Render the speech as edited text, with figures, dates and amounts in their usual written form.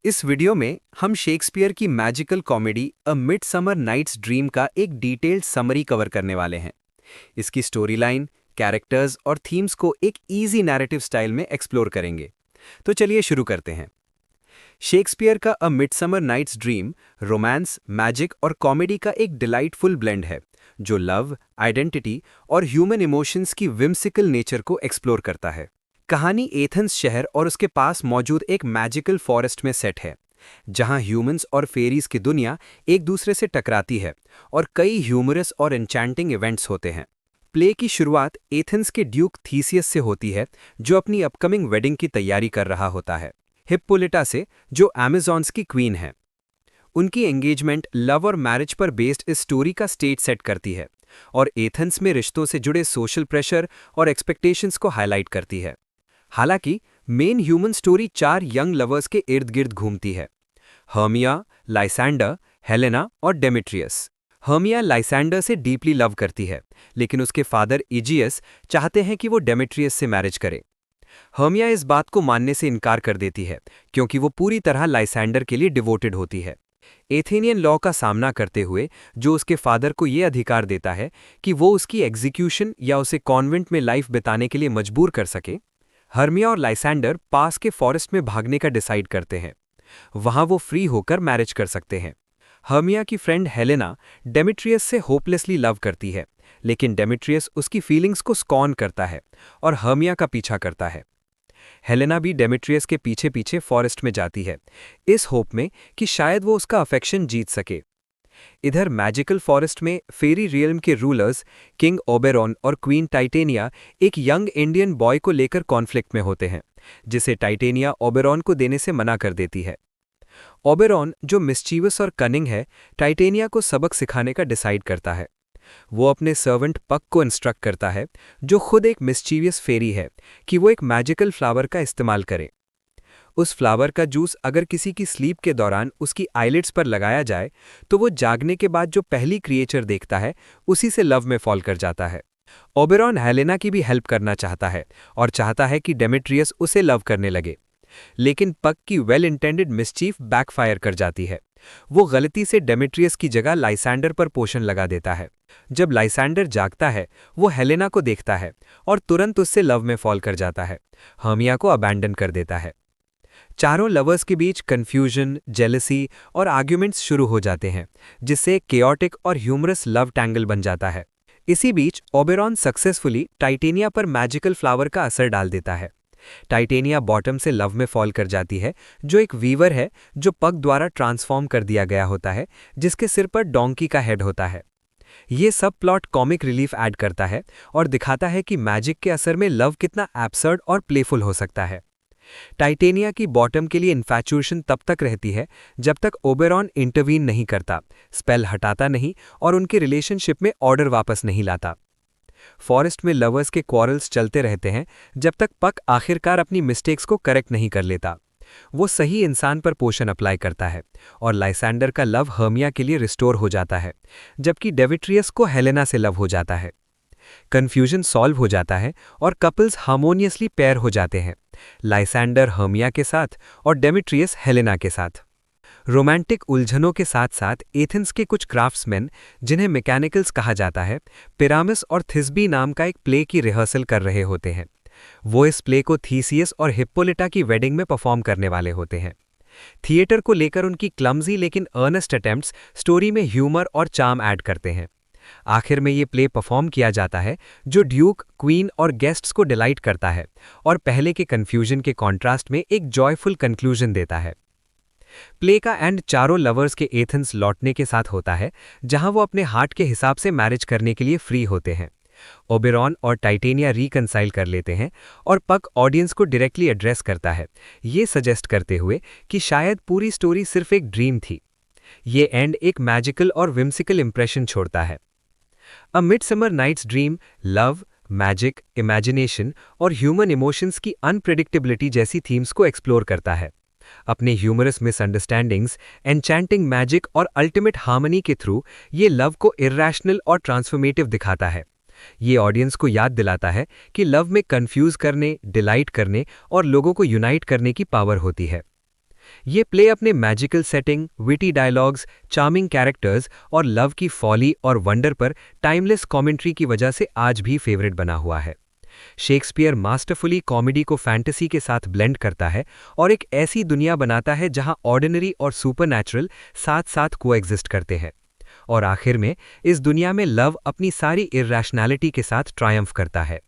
इस वीडियो में हम शेक्सपियर की magical comedy a midsummer night's dream का एक डिटेल्ड समरी कवर करने वाले हैं। इसकी स्टोरी लाइन, कैरेक्टर्स और थीम्स को एक इजी नैरेटिव स्टाइल में एक्सप्लोर करेंगे। तो चलिए शुरू करते हैं। शेक्सपियर का a midsummer night's dream romance, magic और कॉमेडी का एक डिलाइटफुल ब्लेंड है, जो लव, आइडेंटिटी और ह्यूमन इमोशंस की विम्सिकल नेचर को एक्सप्लोर करता है। कहानी एथेंस शहर और उसके पास मौजूद एक मैजिकल फॉरेस्ट में सेट है, जहां ह्यूमंस और फेरीज की दुनिया एक दूसरे से टकराती है और कई ह्यूमरस और एन्चैंटिंग इवेंट्स होते हैं। प्ले की शुरुआत एथेंस के ड्यूक थीसियस से होती है, जो अपनी अपकमिंग वेडिंग की तैयारी कर रहा होता है, हिप्पोलिटा से, जो अमेज़ॉन्स की क्वीन है। उनकी एंगेजमेंट लव और मैरिज पर बेस्ड इस स्टोरी का स्टेज सेट करती है और एथेंस में रिश्तों से जुड़े सोशल प्रेशर और एक्सपेक्टेशंस को हाईलाइट करती है। हालांकि main human story 4 young lovers के इर्द गिर्द घूमती है: हर्मिया, लाइसैंडर, हेलेना और डेमेट्रियस। हर्मिया लाइसैंडर से डीपली लव करती है, लेकिन उसके फादर इजियस चाहते हैं कि वो डेमेट्रियस से मैरिज करे। हर्मिया इस बात को मानने से इनकार कर देती है, क्योंकि वो पूरी तरह लाइसैंडर के लिए डिवोटेड होती है। एथेनियन लॉ का सामना करते हुए, जो उसके फादर को ये अधिकार देता है कि वो उसकी एग्जीक्यूशन या उसे कॉन्वेंट में लाइफ बिताने के लिए मजबूर कर सके, हर्मिया और लाइसैंडर पास के फॉरेस्ट में भागने का डिसाइड करते हैं। वहां वो फ्री होकर मैरिज कर सकते हैं। हर्मिया की फ्रेंड हेलेना डेमेट्रियस से होपलेसली लव करती है, लेकिन डेमेट्रियस उसकी फीलिंग्स को स्कॉन करता है और हर्मिया का पीछा करता है। हेलेना भी डेमेट्रियस के पीछे पीछे फॉरेस्ट में जाती है, इस होप में कि शायद वो उसका अफेक्शन जीत सके। इधर मैजिकल फॉरेस्ट में फेरी रियल्म के रूलर्स किंग ओबेरॉन और क्वीन टाइटेनिया एक यंग इंडियन बॉय को लेकर कॉन्फ्लिक्ट में होते हैं, जिसे टाइटेनिया ओबेरॉन को देने से मना कर देती है। ओबेरॉन, जो मिस्चीवस और कनिंग है, टाइटेनिया को सबक सिखाने का डिसाइड करता है। वो अपने सर्वेंट पक को इंस्ट्रक्ट करता है, जो खुद एक मिस्चीवियस फेरी है, कि वो एक मैजिकल फ्लावर का इस्तेमाल करे। उस फ्लावर का जूस अगर किसी की स्लीप के दौरान उसकी आईलिड्स पर लगाया जाए, तो वो जागने के बाद जो पहली क्रिएचर देखता है, उसी से लव में फॉल कर जाता है। ओबेरॉन हेलेना की भी हेल्प करना चाहता है और चाहता है कि डेमेट्रियस उसे लव करने लगे, लेकिन पक की वेल इंटेंडेड मिसचीफ बैकफायर कर जाती है। वो गलती से डेमेट्रियस की जगह लाइसैंडर पर पोशन लगा देता है। जब लाइसैंडर जागता है, वो हेलेना को देखता है और तुरंत उससे लव में फॉल कर जाता है, हर्मिया को अबैंडन कर देता है। चारों लवर्स के बीच कंफ्यूजन, जेलसी और आर्ग्यूमेंट्स शुरू हो जाते हैं, जिससे एक केओटिक और ह्यूमरस लव टैंगल बन जाता है। इसी बीच ओबेरॉन सक्सेसफुली टाइटेनिया पर मैजिकल फ्लावर का असर डाल देता है। टाइटेनिया बॉटम से लव में फॉल कर जाती है, जो एक वीवर है, जो पग द्वारा ट्रांसफॉर्म कर दिया गया होता है, जिसके सिर पर डोंकी का हेड होता है। ये सब प्लॉट कॉमिक रिलीफ ऐड करता है और दिखाता है कि मैजिक के असर में लव कितना एब्सर्ड और प्लेफुल हो सकता है। टाइटेनिया की बॉटम के लिए इन्फैचुएशन तब तक रहती है जब तक ओबेरॉन इंटरवीन नहीं करता, स्पेल हटाता नहीं और उनके रिलेशनशिप में ऑर्डर वापस नहीं लाता। फॉरेस्ट में लवर्स के क्वारल्स चलते रहते हैं जब तक पक आखिरकार अपनी मिस्टेक्स को करेक्ट नहीं कर लेता। वो सही इंसान पर पोशन अप्लाई करता है और लाइसैंडर का लव हर्मिया के लिए रिस्टोर हो जाता है, जबकि डेमेट्रियस को हेलेना से लव हो जाता है। कंफ्यूजन सॉल्व हो जाता है और कपल्स हार्मोनियसली पेयर हो जाते हैं, लाइसैंडर हर्मिया के साथ और डेमेट्रियस हेलेना के साथ। रोमांटिक उलझनों के साथ साथ एथेंस के कुछ क्राफ्ट्समैन, जिन्हें मैकेनिकल्स कहा जाता है, पिरामिस और थिस्बी नाम का एक प्ले की रिहर्सल कर रहे होते हैं। वो इस प्ले को थीसियस और हिप्पोलिटा की वेडिंग में परफॉर्म करने वाले होते हैं। थिएटर को लेकर उनकी क्लमजी लेकिन अर्नेस्ट अटेम्प्ट्स स्टोरी में ह्यूमर और चार्म ऐड करते हैं। आखिर में ये प्ले परफॉर्म किया जाता है, जो ड्यूक, क्वीन और गेस्ट्स को डिलाइट करता है और पहले के कन्फ्यूजन के कॉन्ट्रास्ट में एक जॉयफुल कंक्लूजन देता है। प्ले का एंड चारों लवर्स के एथेंस लौटने के साथ होता है, जहां वो अपने हार्ट के हिसाब से मैरिज करने के लिए फ्री होते हैं। ओबेरॉन और टाइटेनिया रिकंसाइल कर लेते हैं और पक ऑडियंस को डायरेक्टली एड्रेस करता है, ये सजेस्ट करते हुए कि शायद पूरी स्टोरी सिर्फ एक ड्रीम थी। ये एंड एक मैजिकल और विम्सिकल इंप्रेशन छोड़ता है। A midsummer night's dream love, magic, imagination और ह्यूमन इमोशंस की अनप्रेडिक्टेबिलिटी जैसी थीम्स को एक्सप्लोर करता है। अपने ह्यूमरस मिसअंडरस्टैंडिंग्स, एन्चैंटिंग मैजिक और अल्टीमेट हार्मनी के थ्रू ये लव को इर्रेशनल और ट्रांसफॉर्मेटिव दिखाता है। ये ऑडियंस को याद दिलाता है कि लव में कंफ्यूज करने, डिलाइट करने और लोगों को यूनाइट करने की पावर होती है। ये प्ले अपने magical setting, witty dialogues, charming characters और लव की फॉली और वंडर पर टाइमलेस कमेंट्री की वजह से आज भी फेवरेट बना हुआ है। शेक्सपियर मास्टरफुली कॉमेडी को फैंटेसी के साथ ब्लेंड करता है और एक ऐसी दुनिया बनाता है जहां ऑर्डिनरी और सुपरनैचुरल साथ साथ कोएग्जिस्ट करते हैं। और आखिर में इस दुनिया में लव अपनी सारी इर्रेशनैलिटी के साथ ट्रायम्फ करता है।